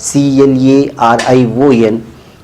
CLARION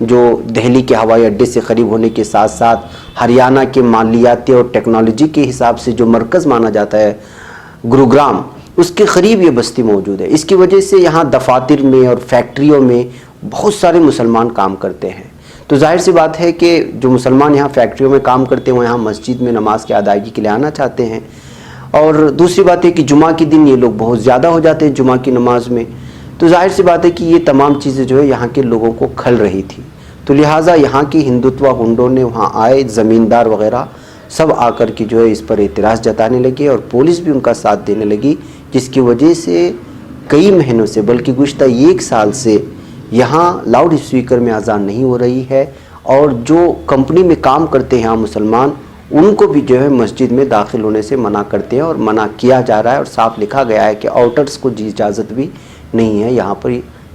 جو دہلی کے ہوائی اڈے سے قریب ہونے کے ساتھ ساتھ ہریانہ کے مالیاتی اور ٹیکنالوجی کے حساب سے جو مرکز مانا جاتا ہے گروگرام، اس کے قریب یہ بستی موجود ہے۔ اس کی وجہ سے یہاں دفاتر میں اور فیکٹریوں میں بہت سارے مسلمان کام کرتے ہیں، تو ظاہر سی بات ہے کہ جو مسلمان یہاں فیکٹریوں میں کام کرتے ہیں وہ یہاں مسجد میں نماز کی ادائیگی کے لیے آنا چاہتے ہیں، اور دوسری بات ہے کہ جمعہ کے دن یہ لوگ بہت زیادہ ہو جاتے ہیں جمعہ کی نماز میں، تو ظاہر سی بات ہے کہ یہ تمام چیزیں جو ہے یہاں کے لوگوں کو کھل رہی تھی، تو لہٰذا یہاں کی ہندوتوا ہنڈوں نے وہاں آئے، زمیندار وغیرہ سب آ کر کے جو ہے اس پر اعتراض جتانے لگے، اور پولیس بھی ان کا ساتھ دینے لگی، جس کی وجہ سے کئی مہینوں سے بلکہ گزشتہ 1 سال سے یہاں لاؤڈ اسپیکر میں اذان نہیں ہو رہی ہے، اور جو کمپنی میں کام کرتے ہیں یہاں مسلمان، ان کو بھی جو ہے مسجد میں داخل ہونے سے منع کرتے ہیں، اور منع کیا جا رہا ہے، اور صاف لکھا گیا ہے کہ آؤٹرز کو اجازت بھی نہیں ہے یہاں پر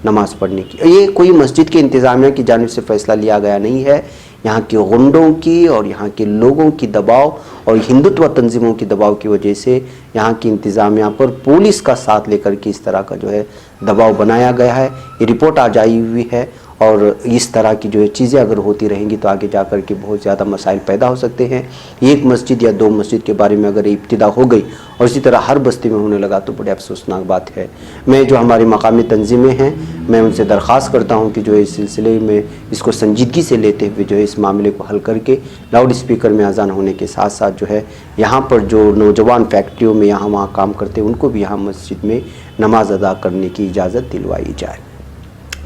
نماز پڑھنے کی۔ یہ کوئی مسجد کے انتظامیہ کی جانب سے فیصلہ لیا گیا نہیں ہے، یہاں کے غنڈوں کی اور یہاں کے لوگوں کی دباؤ اور ہندوتوا تنظیموں کی دباؤ کی وجہ سے یہاں کی انتظامیہ پر پولیس کا ساتھ لے کر کے اس طرح کا جو ہے دباؤ بنایا گیا ہے۔ یہ رپورٹ آج آئی ہوئی ہے، اور اس طرح کی جو ہے چیزیں اگر ہوتی رہیں گی تو آگے جا کر کے بہت زیادہ مسائل پیدا ہو سکتے ہیں۔ ایک مسجد یا 2 مسجد کے بارے میں اگر ابتدا ہو گئی اور اسی طرح ہر بستی میں ہونے لگا تو بڑے افسوسناک بات ہے۔ میں جو ہماری مقامی تنظیمیں ہیں، میں ان سے درخواست کرتا ہوں کہ جو اس سلسلے میں اس کو سنجیدگی سے لیتے ہوئے جو ہے اس معاملے کو حل کر کے لاؤڈ اسپیکر میں اذان ہونے کے ساتھ ساتھ جو ہے یہاں پر جو نوجوان فیکٹریوں میں یہاں وہاں کام کرتے ہیں ان کو بھی یہاں مسجد میں نماز ادا کرنے کی اجازت دلوائی جائے۔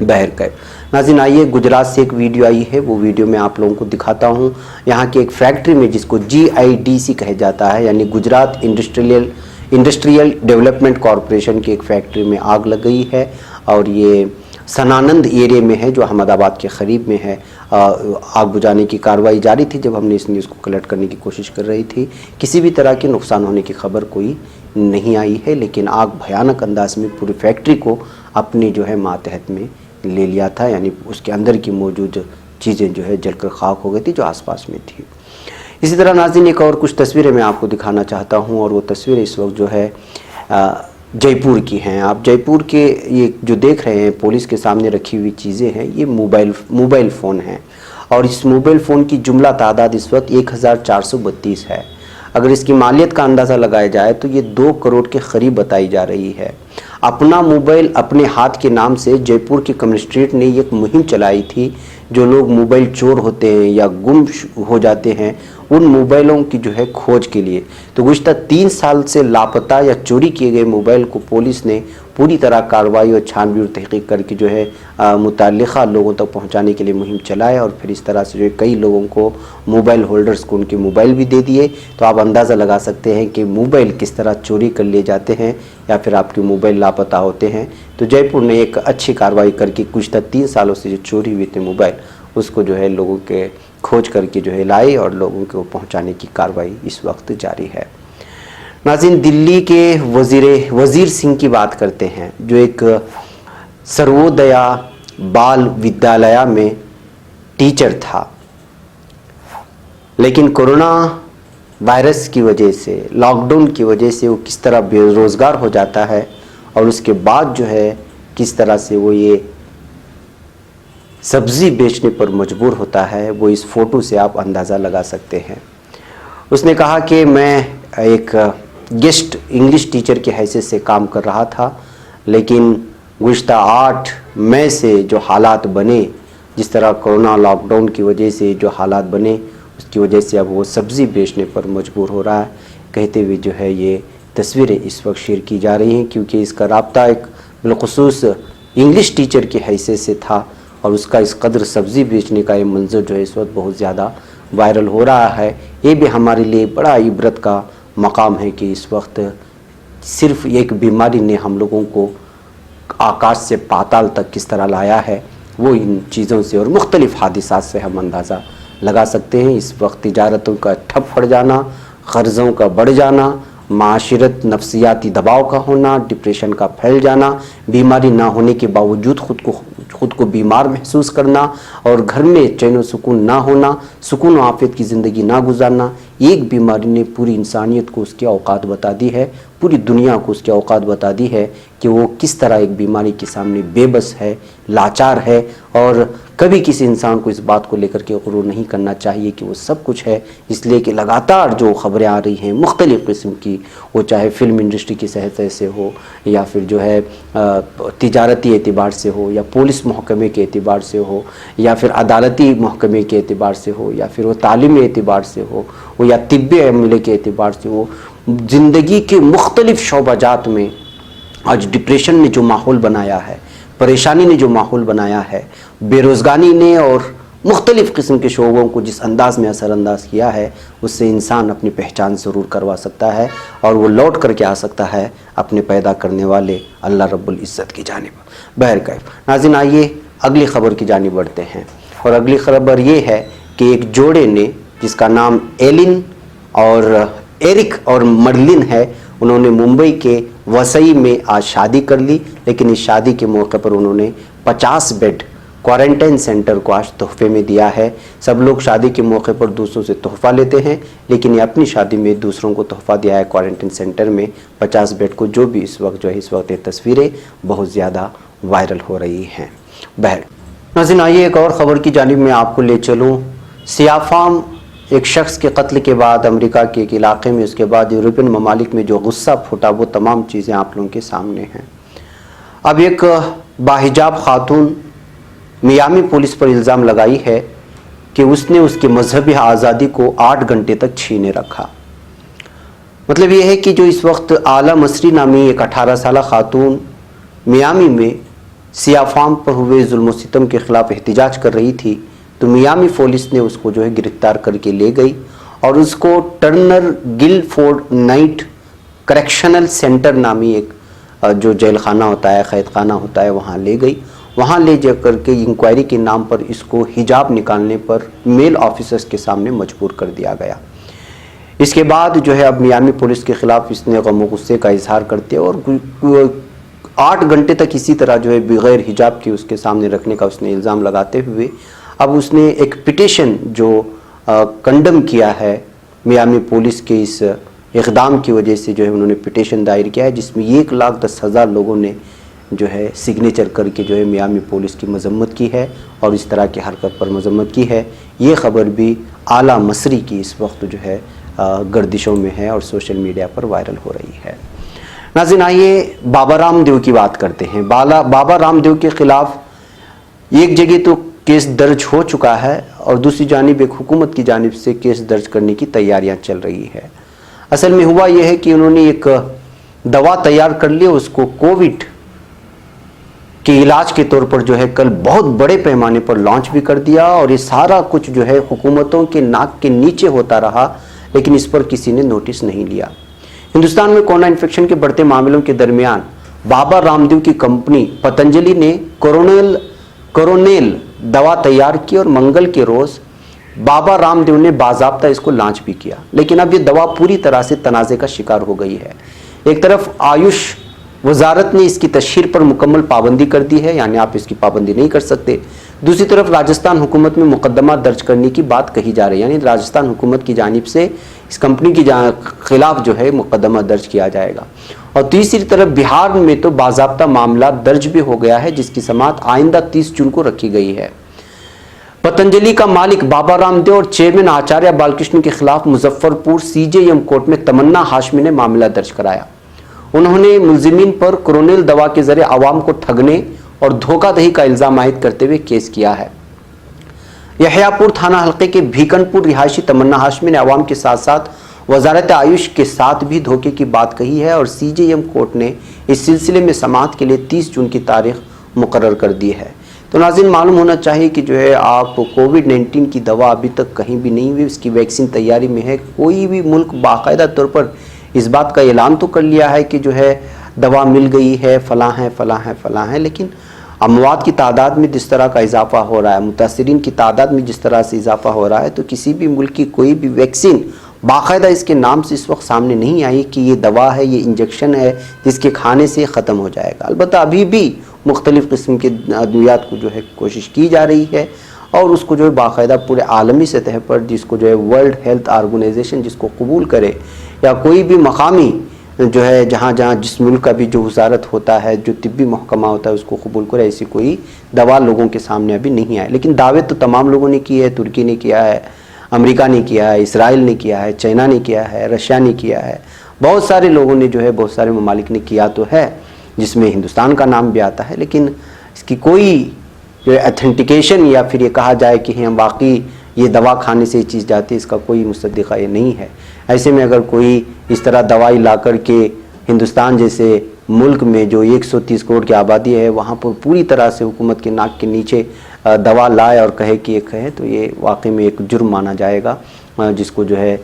بہرکیف ناظرین، آئیے گجرات سے ایک ویڈیو آئی ہے، وہ ویڈیو میں آپ لوگوں کو دکھاتا ہوں۔ یہاں کی ایک فیکٹری میں جس کو GIDC کہا جاتا ہے، یعنی گجرات انڈسٹریل ڈیولپمنٹ کارپوریشن کی ایک فیکٹری میں آگ لگ گئی ہے، اور یہ سنانند ایریا میں ہے جو احمد آباد کے قریب میں ہے۔ آگ بجھانے کی کارروائی جاری تھی جب ہم نے اس نیوز کو کلیکٹ کرنے کی کوشش کر رہی تھی۔ کسی بھی طرح کے نقصان ہونے کی خبر کوئی نہیں آئی ہے، لیکن آگ بھیانک انداز میں پوری فیکٹری کو اپنی جو ہے ماتحت میں لے لیا تھا، یعنی اس کے اندر کی موجود چیزیں جو ہے جل کر خاک ہو گئی تھی جو آس پاس میں تھی۔ اسی طرح ناظرین ایک اور کچھ تصویریں میں آپ کو دکھانا چاہتا ہوں، اور وہ تصویریں اس وقت جو ہے جے پور کی ہیں۔ آپ جے پور کے یہ جو دیکھ رہے ہیں پولیس کے سامنے رکھی ہوئی چیزیں ہیں، یہ موبائل فون ہیں، اور اس موبائل فون کی جملہ تعداد اس وقت 1432 ہے۔ اگر اس کی مالیت کا اندازہ لگایا جائے تو یہ 2 کروڑ کے قریب بتائی جا رہی ہے۔ اپنا موبائل اپنے ہاتھ کے نام سے جے پور کی کمسٹریٹ نے ایک مہم چلائی تھی، جو لوگ موبائل چور ہوتے ہیں یا گم ہو جاتے ہیں ان موبائلوں کی جو ہے کھوج کے لیے۔ تو گزشتہ 3 سال سے لاپتہ یا چوری کیے گئے موبائل کو پولیس نے پوری طرح کارروائی اور چھان بین اور تحقیق کر کے جو ہے متعلقہ لوگوں تک پہنچانے کے لیے مہم چلائے، اور پھر اس طرح سے جو ہے کئی لوگوں کو موبائل ہولڈرز کو ان کے موبائل بھی دے دیے۔ تو آپ اندازہ لگا سکتے ہیں کہ موبائل کس طرح چوری کر لیے جاتے ہیں یا پھر آپ کے موبائل لاپتہ ہوتے ہیں۔ تو جے پور نے ایک اچھی کارروائی کر کے گزشتہ 3 سالوں سے جو چوری ہوئے تھے موبائل، اس کو جو ہے لوگوں کے کھوج کر کے جو ہے لائے، اور لوگوں کو پہنچانے کی کارروائی اس وقت جاری ہے۔ ناظرین، دلی کے وزیر سنگھ کی بات کرتے ہیں، جو ایک سروودیا بال ودیالیہ میں ٹیچر تھا، لیکن کورونا وائرس کی وجہ سے، لاک ڈاؤن کی وجہ سے وہ کس طرح بے روزگار ہو جاتا ہے، اور اس کے بعد جو ہے کس طرح سے وہ یہ سبزی بیچنے پر مجبور ہوتا ہے، وہ اس فوٹو سے آپ اندازہ لگا سکتے ہیں۔ اس نے کہا کہ میں ایک گیسٹ انگلش ٹیچر کی حیثیت سے کام کر رہا تھا، لیکن گزشتہ 8 مئی سے جو حالات بنے، جس طرح کورونا لاک ڈاؤن کی وجہ سے جو حالات بنے، اس کی وجہ سے اب وہ سبزی بیچنے پر مجبور ہو رہا ہے، کہتے ہوئے جو ہے یہ تصویریں اس وقت شیئر کی جا رہی ہیں، کیونکہ اس کا رابطہ ایک بالخصوص انگلش ٹیچر کی حیثیت سے تھا، اور اس کا اس قدر سبزی بیچنے کا یہ منظر جو ہے اس وقت بہت زیادہ وائرل ہو رہا ہے۔ یہ بھی ہمارے لیے بڑا عبرت کا مقام ہے کہ اس وقت صرف ایک بیماری نے ہم لوگوں کو آکاش سے پاتال تک کس طرح لایا ہے، وہ ان چیزوں سے اور مختلف حادثات سے ہم اندازہ لگا سکتے ہیں۔ اس وقت تجارتوں کا ٹھپ پڑ جانا، قرضوں کا بڑھ جانا، معاشرت نفسیاتی دباؤ کا ہونا، ڈپریشن کا پھیل جانا، بیماری نہ ہونے کے باوجود خود کو بیمار محسوس کرنا، اور گھر میں چین و سکون نہ ہونا، سکون و عافیت کی زندگی نہ گزارنا، ایک بیماری نے پوری انسانیت کو اس کے اوقات بتا دی ہے۔ پوری دنیا کو اس کے اوقات بتا دی ہے کہ وہ کس طرح ایک بیماری کے سامنے بے بس ہے، لاچار ہے، اور کبھی کسی انسان کو اس بات کو لے کر کے غرور نہیں کرنا چاہیے کہ وہ سب کچھ ہے، اس لیے کہ لگاتار جو خبریں آ رہی ہیں مختلف قسم کی، وہ چاہے فلم انڈسٹری کی صحت سے ہو، یا پھر جو ہے تجارتی اعتبار سے ہو، یا پولیس محکمے کے اعتبار سے ہو، یا پھر عدالتی محکمے کے اعتبار سے ہو، یا پھر وہ تعلیمی اعتبار سے ہو، وہ یا طبی عملے کے اعتبار سے ہو، زندگی کے مختلف شعبہ جات میں آج ڈپریشن نے جو ماحول بنایا ہے، پریشانی نے جو ماحول بنایا ہے، بے روزگاری نے اور مختلف قسم کے شعبوں کو جس انداز میں اثر انداز کیا ہے، اس سے انسان اپنی پہچان ضرور کروا سکتا ہے، اور وہ لوٹ کر کے آ سکتا ہے اپنے پیدا کرنے والے اللہ رب العزت کی جانب۔ بہرکیف ناظرین، آئیے اگلی خبر کی جانب بڑھتے ہیں، اور اگلی خبر یہ ہے کہ ایک جوڑے نے جس کا نام ایلن اور ایرک اور مرلن ہے، انہوں نے ممبئی کے وسئی میں آج شادی کر لی، لیکن اس شادی کے موقع پر انہوں نے 50 بیڈ کوارنٹائن سینٹر کو آج تحفے میں دیا ہے۔ سب لوگ شادی کے موقع پر دوسروں سے تحفہ لیتے ہیں، لیکن یہ اپنی شادی میں دوسروں کو تحفہ دیا ہے کوارنٹائن سینٹر میں 50 بیڈ کو، جو بھی اس وقت یہ تصویریں بہت زیادہ وائرل ہو رہی ہیں۔ ناظرین، آئیے ایک اور خبر کی جانب میں آپ کو لے چلوں۔ سیاہ فام ایک شخص کے قتل کے بعد امریکہ کے ایک علاقے میں، اس کے بعد یورپین ممالک میں جو غصہ پھوٹا، وہ تمام چیزیں آپ لوگوں کے سامنے ہیں۔ اب ایک باحجاب خاتون میامی پولیس پر الزام لگائی ہے کہ اس نے اس کی مذہبی آزادی کو 8 گھنٹے تک چھینے رکھا۔ مطلب یہ ہے کہ جو اس وقت اعلیٰ مصری نامی ایک 18 سالہ خاتون میامی میں سیاہ فام پر ہوئے ظلم و ستم کے خلاف احتجاج کر رہی تھی، تو میامی پولیس نے اس کو گرفتار کر کے لے گئی، اور اس کو ٹرنر گل فورڈ نائٹ کریکشنل سینٹر نامی ایک جو جیل خانہ ہوتا ہے، قید خانہ ہوتا ہے، وہاں لے گئی۔ وہاں لے جا کر کے انکوائری کے نام پر اس کو حجاب نکالنے پر میل آفیسرز کے سامنے مجبور کر دیا گیا۔ اس کے بعد اب میامی پولیس کے خلاف اس نے غم و غصے کا اظہار کرتے اور 8 گھنٹے تک اسی طرح بغیر حجاب کے اس کے سامنے رکھنے کا اس نے الزام لگاتے ہوئے اب اس نے ایک پٹیشن جو کنڈم کیا ہے میامی پولیس کے اس اقدام کی وجہ سے، انہوں نے پٹیشن دائر کیا ہے، جس میں 1,10,000 لوگوں نے سگنیچر کر کے میامی پولیس کی مذمت کی ہے، اور اس طرح کی حرکت پر مذمت کی ہے۔ یہ خبر بھی اعلیٰ مصری کی اس وقت گردشوں میں ہے اور سوشل میڈیا پر وائرل ہو رہی ہے۔ ناظرین، آئیے بابا رام دیو کی بات کرتے ہیں۔ بابا رام دیو کے خلاف ایک جگہ تو کیس درج ہو چکا ہے، اور دوسری جانب ایک حکومت کی جانب سے کیس درج کرنے کی تیاریاں چل رہی ہے۔ اصل میں ہوا یہ ہے کہ انہوں نے ایک دوا تیار کر لی، اس کو کووڈ کے علاج کے طور پر کل بہت بڑے پیمانے پر لانچ بھی کر دیا، اور یہ سارا کچھ حکومتوں کے ناک کے نیچے ہوتا رہا، لیکن اس پر کسی نے نوٹس نہیں لیا۔ ہندوستان میں کورونا انفیکشن کے بڑھتے معاملوں کے درمیان بابا رام دیو کی کمپنی پتنجلی نے کورونیل دوا تیار کی، اور منگل کے روز بابا رام دیو نے باضابطہ اس کو لانچ بھی کیا، لیکن اب یہ دوا پوری طرح سے تنازع کا شکار ہو گئی ہے۔ ایک طرف آیوش وزارت نے اس کی تشہیر پر مکمل پابندی کر دی ہے، یعنی آپ اس کی پابندی نہیں کر سکتے۔ دوسری طرف راجستھان حکومت میں مقدمہ درج کرنے کی بات کہی جا رہی ہے، یعنی راجستھان حکومت کی جانب سے اس کمپنی کی خلاف مقدمہ درج کیا جائے گا۔ اور تیسری طرف بہار میں تو باضابطہ معاملہ درج بھی ہو گیا ہے، جس کی سماعت آئندہ 30 جون کو رکھی گئی ہے۔ پتنجلی کا مالک بابا رام دیو اور چیئرمین آچاریہ بالکرشن کے خلاف مظفر پور CJM کورٹ میں تمنا ہاشمی نے معاملہ درج کرایا۔ انہوں نے ملزمین پر کورونیل دوا کے ذریعے عوام کو ٹھگنے اور دھوکہ دہی کا الزام عائد کرتے ہوئے کیس کیا ہے۔ یحییٰ پور تھانہ حلقے کے بھیکن پور رہائشی تمنا ہاشمی نے عوام کے ساتھ ساتھ وزارت آیوش کے ساتھ بھی دھوکے کی بات کہی ہے، اور CJM کورٹ نے اس سلسلے میں سماعت کے لیے 30 جون کی تاریخ مقرر کر دی ہے۔ تو ناظرین، معلوم ہونا چاہیے کہ آپ کووڈ-19 کی دوا ابھی تک کہیں بھی نہیں ہوئی، اس کی ویکسین تیاری میں ہے۔ کوئی بھی ملک باقاعدہ طور پر اس بات کا اعلان تو کر لیا ہے کہ دوا مل گئی ہے، فلاں ہے فلاں ہے فلاں ہے، لیکن اموات کی تعداد میں جس طرح کا اضافہ ہو رہا ہے، متاثرین کی تعداد میں جس طرح سے اضافہ ہو رہا ہے، تو کسی بھی ملک کی کوئی بھی ویکسین باقاعدہ اس کے نام سے اس وقت سامنے نہیں آئی کہ یہ دوا ہے، یہ انجیکشن ہے جس کے کھانے سے ختم ہو جائے گا۔ البتہ ابھی بھی مختلف قسم کے ادویات کو کوشش کی جا رہی ہے، اور اس کو باقاعدہ پورے عالمی سطح پر جس کو ورلڈ ہیلتھ آرگنائزیشن جس کو قبول کرے، یا کوئی بھی مقامی جو ہے جہاں جہاں جس ملک کا بھی جو وزارت ہوتا ہے، جو طبی محکمہ ہوتا ہے، اس کو قبول کرے، ایسی کوئی دوا لوگوں کے سامنے ابھی نہیں آئے. لیکن دعوے تو تمام لوگوں نے کی ہے. ترکی نے کیا ہے، امریکہ نے کیا ہے، اسرائیل نے کیا ہے، چائنا نے کیا ہے، رشیا نے کیا ہے، بہت سارے لوگوں نے جو ہے، بہت سارے ممالک نے کیا تو ہے، جس میں ہندوستان کا نام بھی آتا ہے. لیکن اس کی کوئی جو ہے ایتھنٹیکیشن یا پھر یہ کہا جائے کہ ہم واقعی یہ دوا کھانے سے یہ چیز جاتی ہے، اس کا کوئی مصدقہ یہ نہیں ہے. ایسے میں اگر کوئی اس طرح دوائی لا کر کے ہندوستان جیسے ملک میں جو 130 کروڑ کی آبادی ہے، وہاں پر پوری طرح سے حکومت کے ناک کے نیچے دوا لائے اور کہے کہ یہ کہے، تو یہ واقعی میں ایک جرم مانا جائے گا، جس کو جو ہے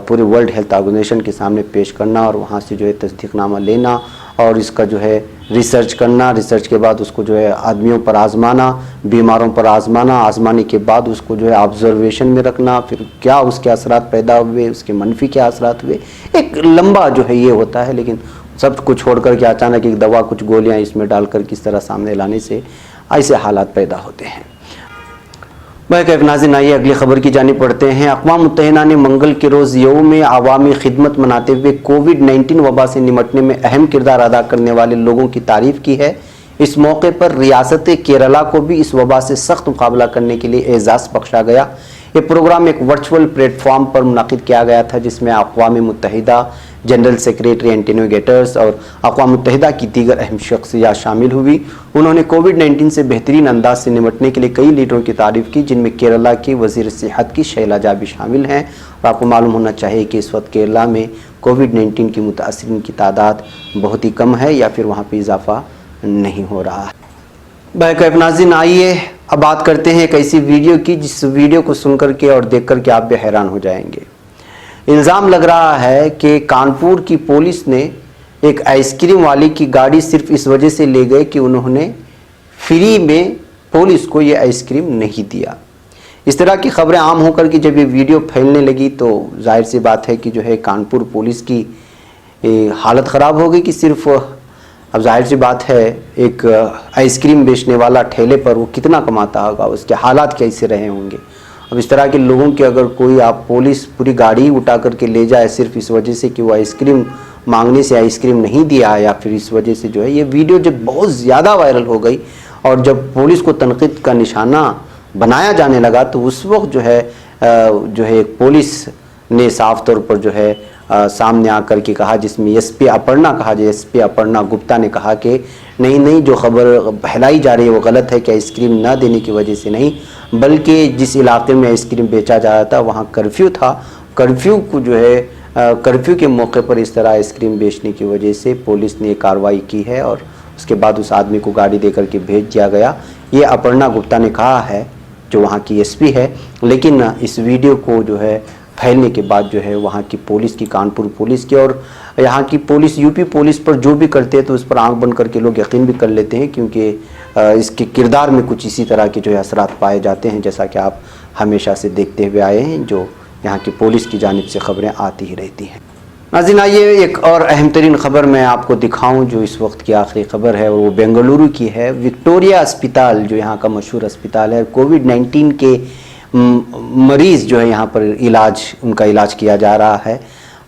پورے ورلڈ ہیلتھ آرگنائزیشن کے سامنے پیش کرنا اور وہاں سے جو ہے تصدیق نامہ لینا اور اس کا جو ہے ریسرچ کرنا، ریسرچ کے بعد اس کو جو ہے آدمیوں پر آزمانا، بیماروں پر آزمانا، آزمانے کے بعد اس کو جو ہے آبزرویشن میں رکھنا، پھر کیا اس کے اثرات پیدا ہوئے، اس کے منفی کیا اثرات ہوئے، ایک لمبا جو ہے یہ ہوتا ہے. لیکن سب کو چھوڑ کر کے اچانک ایک دوا، کچھ گولیاں اس میں ڈال کر کس طرح سامنے لانے سے ایسے حالات پیدا ہوتے ہیں. بہرکیف ناظرین، آئیے اگلی خبر کی جانب پڑھتے ہیں. اقوام متحدہ نے منگل کے روز یوم عوامی خدمت مناتے ہوئے کووڈ-19 وبا سے نمٹنے میں اہم کردار ادا کرنے والے لوگوں کی تعریف کی ہے. اس موقع پر ریاست کیرلا کو بھی اس وبا سے سخت مقابلہ کرنے کے لیے اعزاز بخشا گیا. یہ پروگرام ایک ورچوئل پلیٹ فارم پر منعقد کیا گیا تھا، جس میں اقوام متحدہ جنرل سیکریٹری اینٹونیو گٹرس اور اقوام متحدہ کی دیگر اہم شخصیات شامل ہوئی. انہوں نے کووڈ-19 سے بہترین انداز سے نمٹنے کے لیے کئی لیڈروں کی تعریف کی، جن میں کیرلا کے وزیر صحت کی شیلجا بھی شامل ہیں. اور آپ کو معلوم ہونا چاہیے کہ اس وقت کیرلا میں کووڈ-19 کی متاثرین کی تعداد بہت ہی کم ہے یا پھر وہاں پہ اضافہ نہیں ہو رہا ہے. بہرکیف ناظرین، آئیے اب بات کرتے ہیں ایک ایسی ویڈیو کی جس ویڈیو کو سن کر کے اور دیکھ کر کے آپ بھی حیران ہو جائیں گے. الزام لگ رہا ہے کہ کانپور کی پولیس نے ایک آئس کریم والی کی گاڑی صرف اس وجہ سے لے گئے کہ انہوں نے فری میں پولیس کو یہ آئس کریم نہیں دیا. اس طرح کی خبریں عام ہو کر کے جب یہ ویڈیو پھیلنے لگی تو ظاہر سی بات ہے کہ جو ہے کانپور پولیس کی حالت خراب ہو گئی کہ صرف اب ظاہر سی بات ہے ایک آئس کریم بیچنے والا ٹھیلے پر وہ کتنا کماتا ہوگا، اس کے حالات کیسے رہے ہوں گے. اب اس طرح کے لوگوں کے اگر کوئی آپ پولیس پوری گاڑی اٹھا کر کے لے جائے صرف اس وجہ سے کہ وہ آئس کریم مانگنے سے آئس کریم نہیں دیا یا پھر اس وجہ سے جو ہے یہ ویڈیو جب بہت زیادہ وائرل ہو گئی اور جب پولیس کو تنقید کا نشانہ بنایا جانے لگا تو اس وقت جو ہے ایک پولیس نے صاف طور پر جو ہے سامنے آ کر کے کہا، جس میں ایس پی اپرنا کہا جائے، ایس پی اپرنا گپتا نے کہا کہ نہیں جو خبر پھیلائی جا رہی ہے وہ غلط ہے کہ آئس کریم نہ دینے کی وجہ سے نہیں، بلکہ جس علاقے میں آئس کریم بیچا جا رہا تھا وہاں کرفیو تھا، کرفیو کو جو ہے کرفیو کے موقع پر اس طرح آئس کریم بیچنے کی وجہ سے پولیس نے کارروائی کی ہے اور اس کے بعد اس آدمی کو گاڑی دے کر کے بھیج دیا گیا. یہ اپرنا گپتا نے کہا ہے جو وہاں کی ایس پی ہے. لیکن اس ویڈیو کو جو ہے پھیلنے کے بعد جو ہے وہاں کی پولیس کی، کانپور پولیس کی اور یہاں کی پولیس، یو پی پولیس پر جو بھی کرتے ہیں تو اس پر آنکھ بند کر کے لوگ یقین بھی کر لیتے ہیں، کیونکہ اس کے کردار میں کچھ اسی طرح کے جو ہے اثرات پائے جاتے ہیں، جیسا کہ آپ ہمیشہ سے دیکھتے ہوئے آئے ہیں جو یہاں کی پولیس کی جانب سے خبریں آتی ہی رہتی ہیں. ناظرین، آئیے ایک اور اہم ترین خبر میں آپ کو دکھاؤں جو اس وقت کی آخری خبر ہے اور وہ بنگلورو کی ہے. وکٹوریا اسپتال جو یہاں کا مشہور اسپتال ہے، کووڈ-19 کے مریض جو ہے یہاں پر ان کا علاج کیا جا رہا ہے.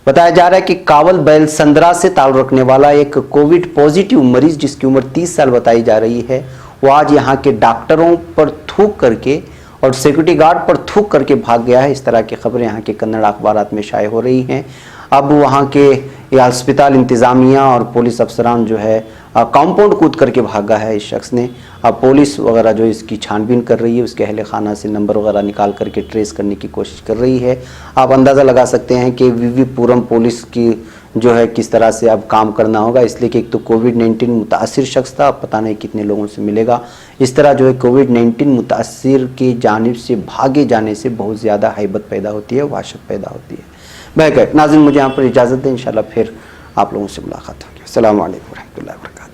بتایا جا رہا ہے کہ کاول بیل سندرا سے تعلق رکھنے والا ایک کووڈ پازیٹیو مریض جس کی عمر 30 سال بتائی جا رہی ہے، وہ آج یہاں کے ڈاکٹروں پر تھوک کر کے اور سیکورٹی گارڈ پر تھوک کر کے بھاگ گیا ہے. اس طرح کی خبریں یہاں کے کنڑ اخبارات میں شائع ہو رہی ہیں. اب وہاں کے اسپتال انتظامیہ اور پولیس افسران جو ہے کمپاؤنڈ کود کر کے بھاگا ہے اس شخص نے. اب پولیس وغیرہ جو اس کی چھان بین کر رہی ہے، اس کے اہل خانہ سے نمبر وغیرہ نکال کر کے ٹریس کرنے کی کوشش کر رہی ہے. آپ اندازہ لگا سکتے ہیں کہ وی پورم پولیس کی جو ہے کس طرح سے اب کام کرنا ہوگا، اس لیے کہ ایک تو کووڈ-19 متاثر شخص تھا، اب پتہ نہیں کتنے لوگوں سے ملے گا. اس طرح جو ہے کووڈ-19 متاثر کی جانب سے بھاگے جانے سے بہت زیادہ ہیبت پیدا ہوتی ہے، وحشت پیدا ہوتی ہے. بہرکیف ناظرین، مجھے یہاں پر اجازت دیں، انشاءاللہ پھر آپ لوگوں سے ملاقات ہوگی. السلام علیکم ورحمۃ اللہ وبرکاتہ.